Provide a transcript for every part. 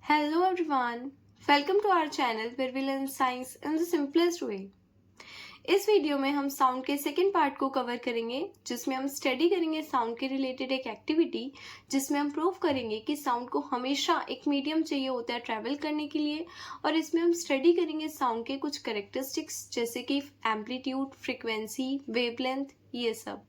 Hello everyone, welcome to our channel where we learn science in the simplest way. इस video में हम sound के second part को cover करेंगे जिसमें हम स्टडी करेंगे साउंड के रिलेटेड एक एक्टिविटी जिसमें हम प्रूव करेंगे कि साउंड को हमेशा एक मीडियम चाहिए होता है ट्रैवल करने के लिए। और इसमें हम स्टडी करेंगे साउंड के कुछ कैरेक्टरिस्टिक्स जैसे कि एम्पलीट्यूड, फ्रीक्वेंसी, वेवलेंथ, ये सब।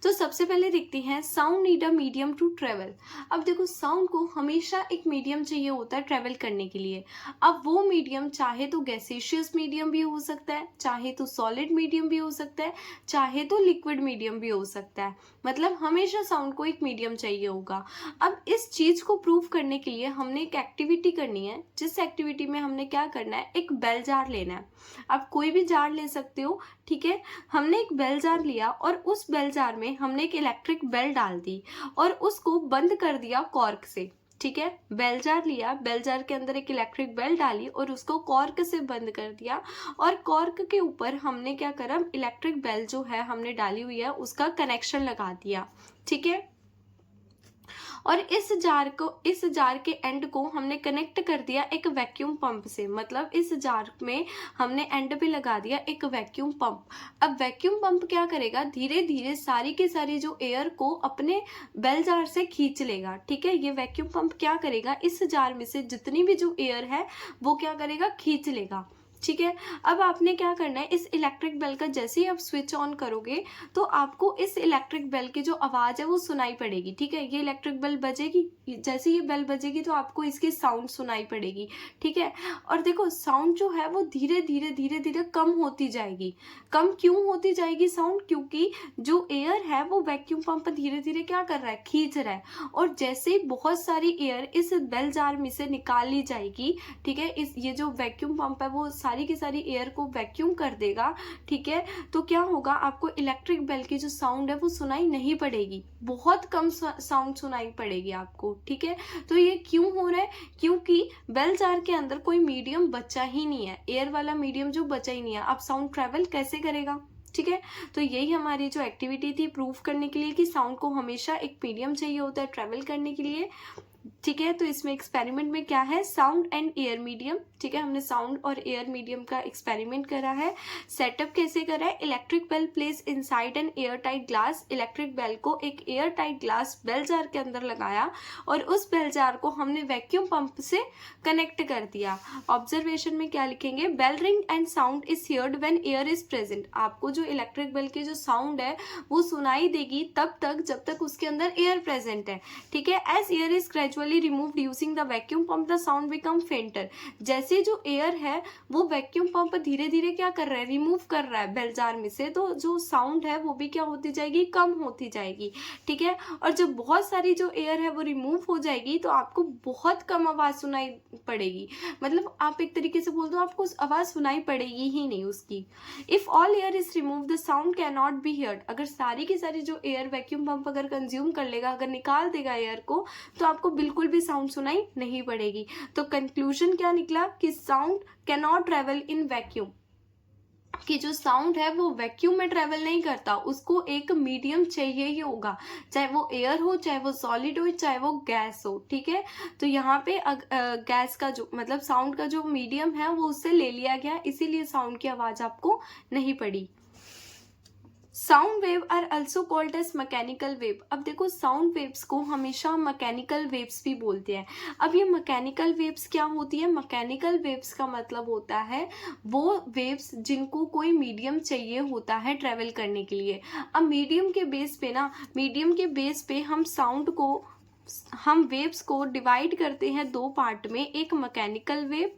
तो सबसे पहले देखते हैं sound need a medium to travel. अब देखो साउंड को हमेशा एक मीडियम चाहिए होता है ट्रेवल करने के लिए। अब वो मीडियम चाहे तो गैसेशियस मीडियम भी हो सकता है, चाहे तो सॉलिड मीडियम भी हो सकता है, चाहे तो लिक्विड मीडियम भी हो सकता है। मतलब हमेशा साउंड को एक मीडियम चाहिए होगा। अब इस चीज को प्रूव करने के लिए हमने एक एक्टिविटी करनी है, जिस एक्टिविटी में हमने क्या करना है, एक बेल जार लेना है। आप कोई भी जार ले सकते हो, ठीक है। हमने एक बेल जार लिया और उस बेल जार में हमने एक इलेक्ट्रिक बेल डाल दी और उसको बंद कर दिया कॉर्क से, ठीक है। बेल जार लिया, बेल जार के अंदर एक इलेक्ट्रिक बेल डाली और उसको कॉर्क से बंद कर दिया और कॉर्क के ऊपर हमने क्या करा, इलेक्ट्रिक बेल जो है हमने डाली हुई है उसका कनेक्शन लगा दिया, ठीक है। और इस जार के एंड को हमने कनेक्ट कर दिया एक वैक्यूम पंप से। मतलब इस जार में हमने एंड पे लगा दिया एक वैक्यूम पंप। अब वैक्यूम पंप क्या करेगा, धीरे धीरे सारी की सारी जो एयर को अपने बेल जार से खींच लेगा, ठीक है। ये वैक्यूम पंप क्या करेगा, इस जार में से जितनी भी जो एयर है वो क्या करेगा, खींच लेगा, ठीक है। अब आपने क्या करना है, इस इलेक्ट्रिक बेल का जैसे ही आप स्विच ऑन करोगे तो आपको इस इलेक्ट्रिक बेल की जो आवाज है वो सुनाई पड़ेगी, ठीक है। ये इलेक्ट्रिक बेल बजेगी, जैसे ये बेल बजेगी तो आपको इसकी साउंड सुनाई पड़ेगी, ठीक है। और देखो साउंड जो है वो धीरे धीरे कम होती जाएगी। कम क्यों होती जाएगी साउंड, क्योंकि जो एयर है वो वैक्यूम पंप धीरे धीरे क्या कर रहा है, खींच रहा है। और जैसे ही बहुत सारी एयर इस बेल जार में से निकाल ली जाएगी, ठीक है, ये जो वैक्यूम पंप है वो सारी की सारी एयर को वैक्यूम कर देगा, ठीक है। तो क्या होगा, आपको इलेक्ट्रिक बेल की जो साउंड है वो सुनाई नहीं पड़ेगी, बहुत कम साउंड सुनाई पड़ेगी आपको, ठीक है। तो ये क्यों हो रहा है, क्योंकि बेल जार के अंदर कोई मीडियम बचा ही नहीं है, एयर वाला मीडियम जो बचा ही नहीं है। अब साउंड ट्रेवल कैसे करेगा, ठीक है। तो यही हमारी जो एक्टिविटी थी प्रूफ करने के लिए कि साउंड को हमेशा एक मीडियम चाहिए होता है ट्रेवल करने के लिए, ठीक है। तो इसमें एक्सपेरिमेंट में क्या है, साउंड एंड एयर मीडियम, ठीक है। हमने साउंड और एयर मीडियम का एक्सपेरिमेंट करा है। सेटअप कैसे करा है, electric bell place inside an air tight glass. Electric bell को एक air tight glass bell jar के अंदर लगाया और उस बेल जार को हमने वैक्यूम पंप से कनेक्ट कर दिया। ऑब्जर्वेशन में क्या लिखेंगे, bell ring and sound is heard when air is present. आपको जो इलेक्ट्रिक बेल की जो साउंड है वो सुनाई देगी तब तक जब तक उसके अंदर एयर प्रेजेंट है, ठीक है। As air is gradually removed using the vacuum pump the sound become fainter. जैसे जो एयर है वो वैक्यूम पंप धीरे धीरे क्या कर रहा है, रिमूव कर रहा है बेल जार में से, तो जो साउंड है वो भी क्या होती जाएगी, कम होती जाएगी, ठीक है। और जब बहुत सारी जो एयर है वो रिमूव हो जाएगी तो आपको बहुत कम आवाज सुनाई पड़ेगी। मतलब आप एक तरीके से बोल दो आपको आवाज सुनाई पड़ेगी ही नहीं उसकी। If all air is remove the sound can not be heard. अगर सारी की सारी जो एयर वैक्यूम पंप अगर कंज्यूम कर लेगा, अगर निकाल देगा एयर को, तो आपको बिल्कुल भी साउंड सुनाई नहीं पड़ेगी। तो कंक्लूजन क्या निकला कि sound can not travel in vacuum, कि जो साउंड है वो वैक्यूम में ट्रेवल नहीं करता, उसको एक मीडियम चाहिए ही होगा, चाहे वो एयर हो, चाहे वो सॉलिड हो, चाहे वो गैस हो, ठीक है। तो यहाँ पे गैस का जो मतलब साउंड का जो मीडियम है वो उससे ले लिया गया, इसीलिए साउंड की आवाज आपको नहीं पड़ी। Sound wave are also called as mechanical wave. अब देखो साउंड वेव्स को हमेशा मैकेनिकल वेव्स भी बोलते हैं। अब ये मैकेनिकल वेव्स क्या होती है, मैकेनिकल वेव्स का मतलब होता है वो वेव्स जिनको कोई मीडियम चाहिए होता है ट्रेवल करने के लिए। अब मीडियम के बेस पे हम वेव्स को डिवाइड करते हैं दो पार्ट में, एक मैकेनिकल वेव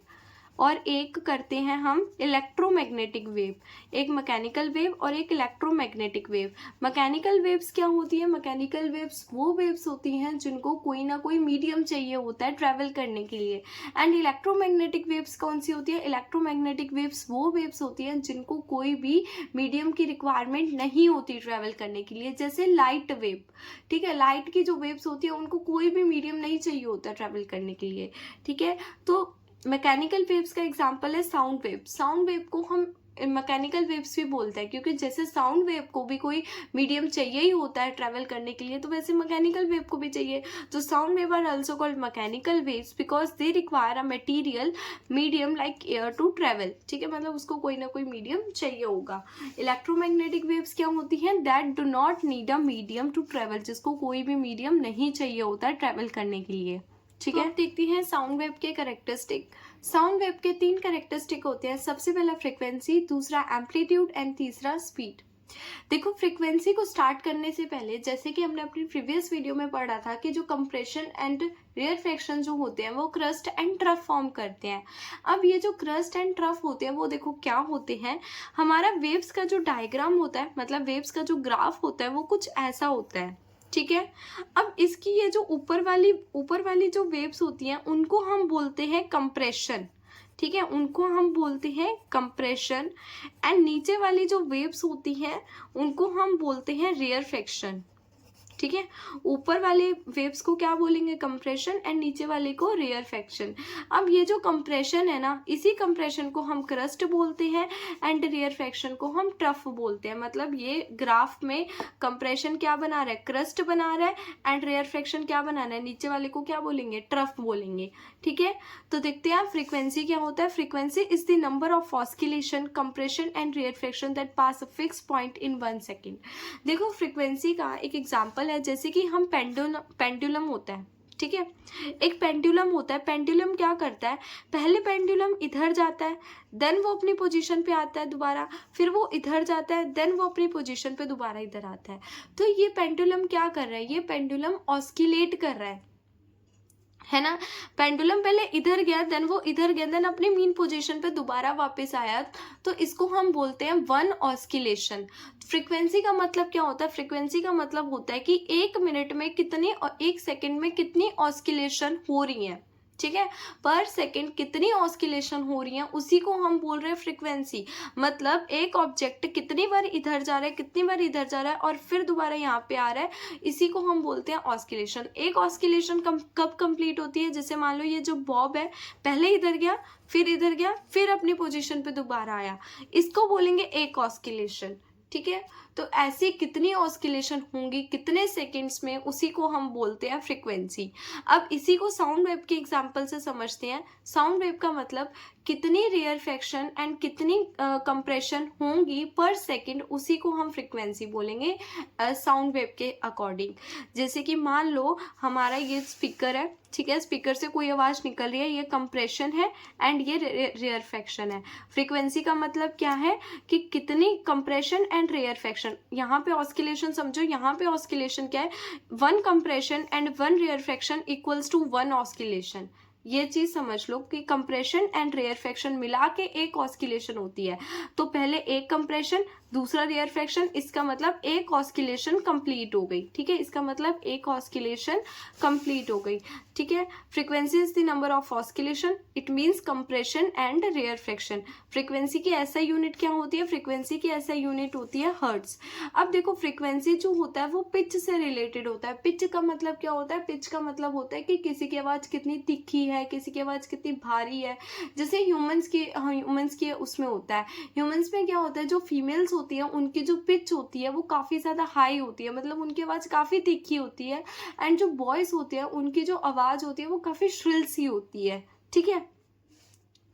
और एक करते हैं हम इलेक्ट्रोमैग्नेटिक वेव। एक मैकेनिकल वेव और एक इलेक्ट्रोमैग्नेटिक वेव। मैकेनिकल वेव्स क्या होती है, मैकेनिकल वेव्स वो वेव्स होती हैं जिनको कोई ना कोई मीडियम चाहिए होता है ट्रैवल करने के लिए। एंड इलेक्ट्रोमैग्नेटिक वेव्स कौन सी होती है, इलेक्ट्रोमैग्नेटिक वेव्स वो वेव्स होती हैं जिनको कोई भी मीडियम की रिक्वायरमेंट नहीं होती ट्रैवल करने के लिए, जैसे लाइट वेव, ठीक है। लाइट की जो वेव्स होती है उनको कोई भी मीडियम नहीं चाहिए होता ट्रैवल करने के लिए, ठीक है। तो मैकेनिकल वेव्स का एग्जांपल है साउंड वेव। साउंड वेव को हम मैकेनिकल वेव्स भी बोलते हैं, क्योंकि जैसे साउंड वेव को भी कोई मीडियम चाहिए ही होता है ट्रैवल करने के लिए, तो वैसे मैकेनिकल वेव को भी चाहिए। तो sound wave are also called mechanical waves because they require a material medium like air to travel, ठीक है, मतलब उसको कोई ना कोई मीडियम चाहिए होगा। इलेक्ट्रोमैग्नेटिक वेव्स क्या होती हैं, that do not need a medium to travel, जिसको कोई भी मीडियम नहीं चाहिए होता है ट्रैवल करने के लिए, ठीक है। देखते हैं साउंड वेव के कैरेक्टरिस्टिक। साउंड वेव के 3 कैरेक्टरिस्टिक होते हैं। सबसे पहला फ्रीक्वेंसी, दूसरा एम्पलीट्यूड एंड तीसरा स्पीड। देखो फ्रीक्वेंसी को स्टार्ट करने से पहले, जैसे कि हमने अपनी प्रीवियस वीडियो में पढ़ा था कि जो कंप्रेशन एंड रेयरफेक्शन जो होते हैं वो क्रस्ट एंड ट्रफ फॉर्म करते हैं। अब ये जो क्रस्ट एंड ट्रफ होते हैं वो देखो क्या होते हैं, हमारा वेव्स का जो डायग्राम होता है, मतलब वेव्स का जो ग्राफ होता है वो कुछ ऐसा होता है, ठीक है। अब इसकी ये जो ऊपर वाली जो वेव्स होती हैं उनको हम बोलते हैं कंप्रेशन, ठीक है, उनको हम बोलते हैं कंप्रेशन। एंड नीचे वाली जो वेव्स होती हैं उनको हम बोलते हैं रेयरफेक्शन, ठीक है। ऊपर वाले वेव्स को क्या बोलेंगे, कंप्रेशन, एंड नीचे वाले को रेयरफेक्शन। अब ये जो कंप्रेशन है ना, इसी कंप्रेशन को हम क्रस्ट बोलते हैं एंड रेयरफेक्शन को हम ट्रफ बोलते हैं। मतलब ये ग्राफ में कंप्रेशन क्या बना रहा है, क्रस्ट बना रहा है, एंड रेयरफेक्शन क्या बना रहा है, नीचे वाले को क्या बोलेंगे, ट्रफ बोलेंगे, ठीक है। तो देखते हैं फ्रीक्वेंसी क्या होता है। Frequency is the number of oscillation, compression and rarefaction that pass a fix point in 1 second. देखो फ्रीक्वेंसी का एक एग्जांपल है, जैसे कि हम पेंडुलम होता है, ठीक है, एक पेंडुलम होता है। पेंडुलम क्या करता है, पहले पेंडुलम इधर जाता है, देन वो अपनी पोजीशन पे आता है दोबारा, फिर वो इधर जाता है, देन वो अपनी पोजीशन पे दोबारा इधर आता है। तो ये पेंडुलम क्या कर रहा है, ये पेंडुलम ऑस्किलेट कर रहा है ना। पेंडुलम पहले इधर गया, देन वो इधर गया, देन अपनी मीन पोजीशन पे दोबारा वापस आया, तो इसको हम बोलते हैं 1 ऑस्किलेशन। फ्रीक्वेंसी का मतलब क्या होता है, फ्रीक्वेंसी का मतलब होता है कि 1 मिनट में कितनी और 1 सेकेंड में कितनी ऑस्किलेशन हो रही है, ठीक है, पर सेकेंड कितनी ऑस्किलेशन हो रही है उसी को हम बोल रहे हैं फ्रीक्वेंसी। मतलब एक ऑब्जेक्ट कितनी बार इधर जा रहा है, कितनी बार इधर जा रहा है, और फिर दोबारा यहाँ पे आ रहा है, इसी को हम बोलते हैं ऑस्किलेशन। एक ऑस्किलेशन कब कंप्लीट होती है, जैसे मान लो ये जो बॉब है, पहले इधर गया, फिर इधर गया, फिर अपनी पोजीशन पे दोबारा आया, इसको बोलेंगे एक ऑस्किलेशन, ठीक है। तो ऐसी कितनी ऑस्किलेशन होंगी कितने सेकंड्स में, उसी को हम बोलते हैं फ्रीक्वेंसी। अब इसी को साउंड वेव के एग्जांपल से समझते हैं। साउंड वेव का मतलब कितनी रेयरफेक्शन एंड कितनी कंप्रेशन होंगी पर सेकंड, उसी को हम फ्रीक्वेंसी बोलेंगे साउंड वेव के अकॉर्डिंग। जैसे कि मान लो हमारा ये स्पीकर है, ठीक है, स्पीकर से कोई आवाज़ निकल रही है, ये कंप्रेशन है एंड ये रेयरफेक्शन है। फ्रीक्वेंसी का मतलब क्या है कि कितनी कंप्रेशन एंड रेयरफेक्शन। यहाँ पे ऑस्किलेशन समझो, यहाँ पे ऑस्किलेशन क्या है, 1 compression and 1 rarefaction equals to 1 oscillation. ये चीज समझ लो कि कंप्रेशन एंड रेयरफेक्शन मिला के एक ऑस्किलेशन होती है। तो पहले एक कंप्रेशन, दूसरा रेयरफेक्शन, इसका मतलब एक ऑस्किलेशन कंप्लीट हो गई, ठीक है, इसका मतलब एक ऑस्किलेशन कंप्लीट हो गई, ठीक है। Frequency is the number of oscillation, it means compression and rarefaction. Frequency की ऐसा यूनिट क्या होती है, फ्रीक्वेंसी की ऐसा यूनिट होती है हर्ट्ज। अब देखो फ्रीक्वेंसी जो होता है वो पिच से रिलेटेड होता है। पिच का मतलब क्या होता है, पिच का मतलब होता है कि किसी की आवाज़ कितनी तीखी है, किसी की आवाज़ कितनी भारी है। जैसे ह्यूमंस की उसमें होता है, ह्यूमंस में क्या होता है, जो फीमेल्स होती है उनकी जो पिच होती है वो काफ़ी ज़्यादा हाई होती है, मतलब उनकी आवाज़ काफ़ी तीखी होती है। एंड जो बॉयज़ होते हैं उनकी जो आवाज़ होती है वो काफ़ी श्रिल सी होती है, ठीक है।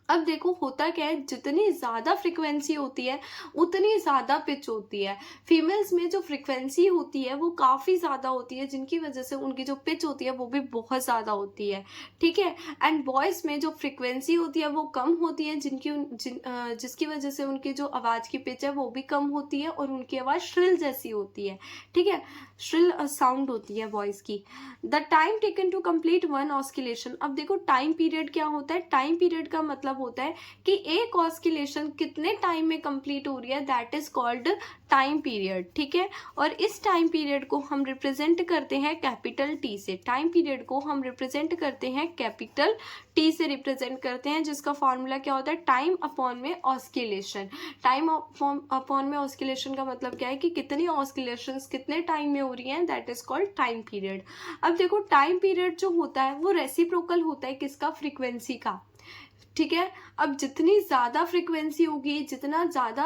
अब देखो होता क्या है, जितनी ज़्यादा फ्रीक्वेंसी होती है उतनी ज़्यादा पिच होती है। फीमेल्स में जो फ्रीक्वेंसी होती है वो काफ़ी ज़्यादा होती है, जिनकी वजह से उनकी जो पिच होती है वो भी बहुत ज़्यादा होती है, ठीक है। एंड बॉयज़ में जो फ्रीक्वेंसी होती है वो कम होती है, जिसकी वजह से उनकी जो आवाज़ की पिच है वो भी कम होती है और उनकी आवाज़ श्रिल जैसी होती है, ठीक है, श्रिल साउंड होती है वॉइस की। The time taken to complete 1 oscillation. अब देखो टाइम पीरियड क्या होता है, टाइम पीरियड का मतलब होता है कि एक ऑस्किलेशन कितने टाइम में कंप्लीट हो रही है, that is called time period, ठीक है। और इस टाइम पीरियड को हम रिप्रेजेंट करते हैं कैपिटल टी से। टाइम पीरियड को हम रिप्रेजेंट करते हैं कैपिटल टी से रिप्रेजेंट करते हैं, जिसका फॉर्मूला क्या होता है, टाइम अपॉन में ऑस्किलेशन। टाइम अपॉन में ऑस्किलेशन का मतलब क्या है कि कितनी ऑस्किलेशंस कितने टाइम में हो रही हैं, that is called time period. अब देखो टाइम पीरियड जो होता है वो रेसिप्रोकल होता है किसका, फ्रीक्वेंसी का। ठीक है। अब जितनी ज़्यादा फ्रिक्वेंसी होगी, जितना ज़्यादा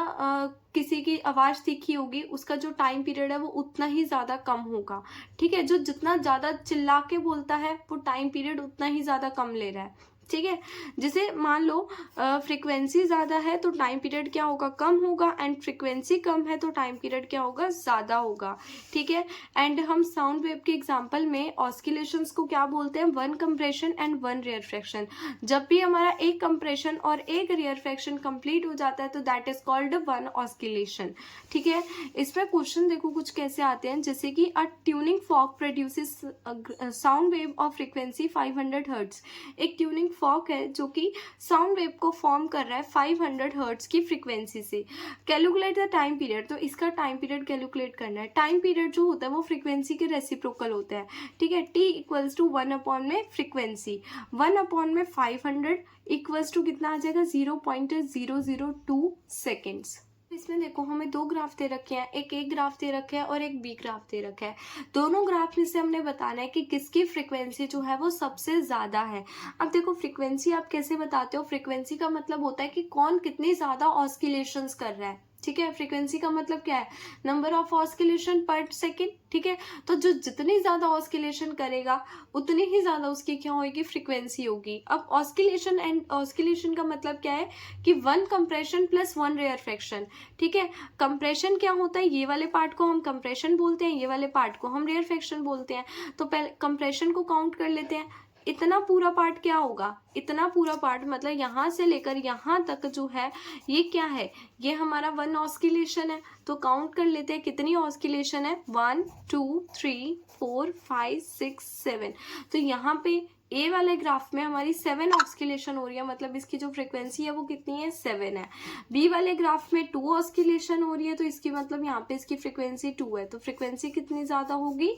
किसी की आवाज़ तीखी होगी, उसका जो टाइम पीरियड है वो उतना ही ज़्यादा कम होगा। ठीक है, जो जितना ज़्यादा चिल्ला के बोलता है वो टाइम पीरियड उतना ही ज़्यादा कम ले रहा है। ठीक है, जैसे मान लो फ्रिक्वेंसी ज़्यादा है तो टाइम पीरियड क्या होगा, कम होगा, एंड फ्रिक्वेंसी कम है तो टाइम पीरियड क्या होगा, ज़्यादा होगा। ठीक है, एंड हम साउंड वेव के एग्जांपल में ऑस्किलेशंस को क्या बोलते हैं, one compression and one rarefaction. जब भी हमारा एक कंप्रेशन और एक रेयरफेक्शन कंप्लीट हो जाता है तो that is called one oscillation. ठीक है, इसमें क्वेश्चन देखो कुछ कैसे आते हैं, जैसे कि a tuning fork produces sound wave of frequency 500 hertz. एक ट्यूनिंग फॉर्क है जो कि साउंड वेव को फॉर्म कर रहा है 500 हर्ट्ज की फ्रीक्वेंसी से। कैलकुलेट द टाइम पीरियड, तो इसका टाइम पीरियड कैलकुलेट करना है। टाइम पीरियड जो होता है वो फ्रीक्वेंसी के रेसिप्रोकल होता है। ठीक है, टी इक्वल्स टू 1 में फ्रीक्वेंसी, 1 में 500 इक्वल्स टू कितना आ जाएगा, 0.002 सेकेंड्स। इसमें देखो हमें दो ग्राफ दे रखे हैं, एक ग्राफ दे रखे हैं और एक बी ग्राफ दे रखा है। दोनों ग्राफ में से हमने बताना है कि किसकी फ्रीक्वेंसी जो है वो सबसे ज़्यादा है। अब देखो फ्रीक्वेंसी आप कैसे बताते हो, फ्रीक्वेंसी का मतलब होता है कि कौन कितनी ज़्यादा ऑस्किलेशंस कर रहा है। ठीक है, फ्रीक्वेंसी का मतलब क्या है, नंबर ऑफ ऑस्किलेशन पर सेकेंड। ठीक है, तो जो जितनी ज़्यादा ऑस्किलेशन करेगा उतनी ही ज़्यादा उसकी क्या होगी, फ्रीक्वेंसी होगी। अब ऑस्किलेशन एंड ऑस्किलेशन का मतलब क्या है कि one compression plus one rarefaction. ठीक है, कंप्रेशन क्या होता है, ये वाले पार्ट को हम कंप्रेशन बोलते हैं, ये वाले पार्ट को हम रेयरफेक्शन बोलते हैं। तो पहले कंप्रेशन को काउंट कर लेते हैं। इतना पूरा पार्ट क्या होगा, इतना पूरा पार्ट मतलब यहाँ से लेकर यहाँ तक जो है ये क्या है, ये हमारा वन ऑस्किलेशन है। तो काउंट कर लेते हैं कितनी ऑस्किलेशन है, 1 2 3 4 5 6 7। तो यहाँ पे ए वाले ग्राफ में हमारी 7 ऑस्किलेशन हो रही है, मतलब इसकी जो फ्रीक्वेंसी है वो कितनी है, 7 है। बी वाले ग्राफ में 2 ऑस्किलेशन हो रही है तो इसकी मतलब यहाँ पे इसकी फ्रीक्वेंसी 2 है। तो फ्रीक्वेंसी कितनी ज़्यादा होगी,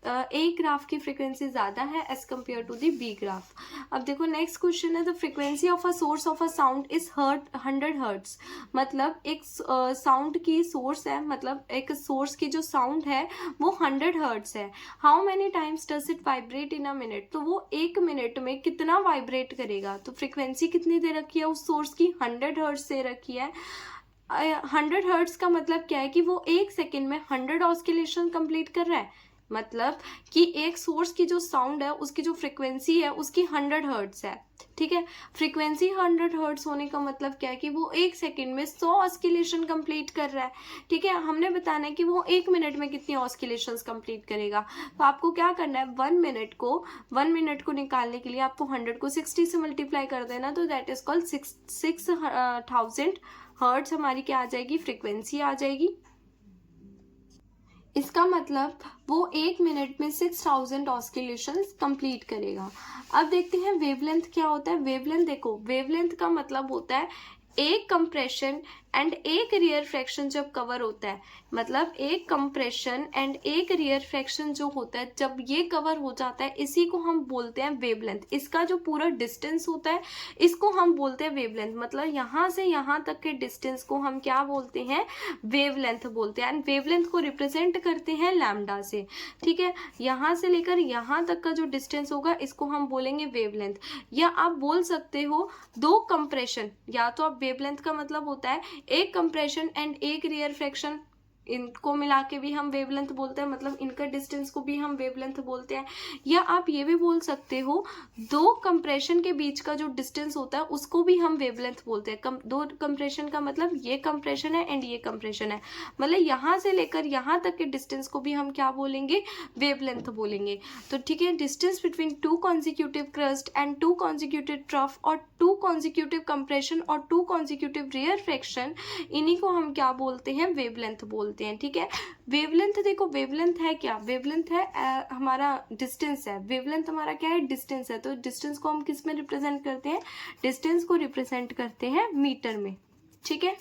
ए ग्राफ की फ्रीक्वेंसी ज़्यादा है as compare to the B graph. अब देखो नेक्स्ट क्वेश्चन है, the frequency of a source of a sound is 100 hertz. मतलब एक साउंड की सोर्स है, मतलब एक सोर्स की जो साउंड है वो 100 हर्ट्ज है। How many times does it vibrate in a minute, तो वो एक मिनट में कितना वाइब्रेट करेगा। तो फ्रीक्वेंसी कितनी दे रखी है उस सोर्स की, 100 हर्ट्ज दे रखी है। 100 हर्ट्ज का मतलब क्या है कि वो एक सेकेंड में 100 ऑस्किलेशन कंप्लीट कर रहा है। मतलब कि एक सोर्स की जो साउंड है उसकी जो फ्रीक्वेंसी है उसकी 100 हर्ट्ज है। ठीक है, फ्रीक्वेंसी 100 हर्ट्ज होने का मतलब क्या है कि वो एक सेकेंड में 100 ऑस्किलेशन कंप्लीट कर रहा है। ठीक है, हमने बताना है कि वो एक मिनट में कितनी ऑस्किलेशंस कंप्लीट करेगा। तो आपको क्या करना है, 1 मिनट को निकालने के लिए आपको 100 को 60 से मल्टीप्लाई कर देना, तो दैट इज कॉल्ड 6000 हर्ट्ज हमारी क्या आ जाएगी, फ्रीक्वेंसी आ जाएगी। इसका मतलब वो एक मिनट में 6000 ऑस्किलेशंस कंप्लीट करेगा। अब देखते हैं वेवलेंथ क्या होता है। वेवलेंथ देखो, वेवलेंथ का मतलब होता है एक कंप्रेशन एंड एक रियर फ्रैक्शन जब कवर होता है, मतलब एक कंप्रेशन एंड एक रियर फ्रैक्शन जो होता है जब ये कवर हो जाता है, इसी को हम बोलते हैं वेवलेंथ। इसका जो पूरा डिस्टेंस होता है इसको हम बोलते हैं वेवलेंथ। मतलब यहाँ से यहाँ तक के डिस्टेंस को हम क्या बोलते हैं, वेवलेंथ बोलते हैं। एंड वेवलेंथ को रिप्रेजेंट करते हैं लैम्डा से। ठीक है, यहाँ से लेकर यहाँ तक का जो डिस्टेंस होगा इसको हम बोलेंगे वेवलेंथ। या आप बोल सकते हो दो कंप्रेशन, या तो आप वेवलेंथ का मतलब होता है एक कंप्रेशन एंड एक रियर फ्रैक्शन, इनको मिला के भी हम वेवलेंथ बोलते हैं, मतलब इनका डिस्टेंस को भी हम वेवलेंथ बोलते हैं। या आप ये भी बोल सकते हो दो कंप्रेशन के बीच का जो डिस्टेंस होता है उसको भी हम वेवलेंथ बोलते हैं। दो कंप्रेशन का मतलब ये कंप्रेशन है एंड ये कंप्रेशन है, मतलब यहाँ से लेकर यहाँ तक के डिस्टेंस को भी हम क्या बोलेंगे, वेवलेंथ बोलेंगे। तो ठीक है, distance between 2 consecutive crust and 2 consecutive trough और 2 कॉन्जिक्यूटिव कंप्रेशन और 2 कॉन्जिक्यूटिव रियर फ्रैक्शन, इन्हीं को हम क्या बोलते हैं, वेवलेंथ बोलते हैं। ठीक है, वेवलेंथ देखो, वेवलेंथ है क्या, वेवलेंथ है हमारा डिस्टेंस है। वेवलेंथ हमारा क्या है, डिस्टेंस है। तो डिस्टेंस को हम किस में रिप्रेजेंट करते हैं, डिस्टेंस को रिप्रेजेंट करते हैं मीटर में। ठीक है,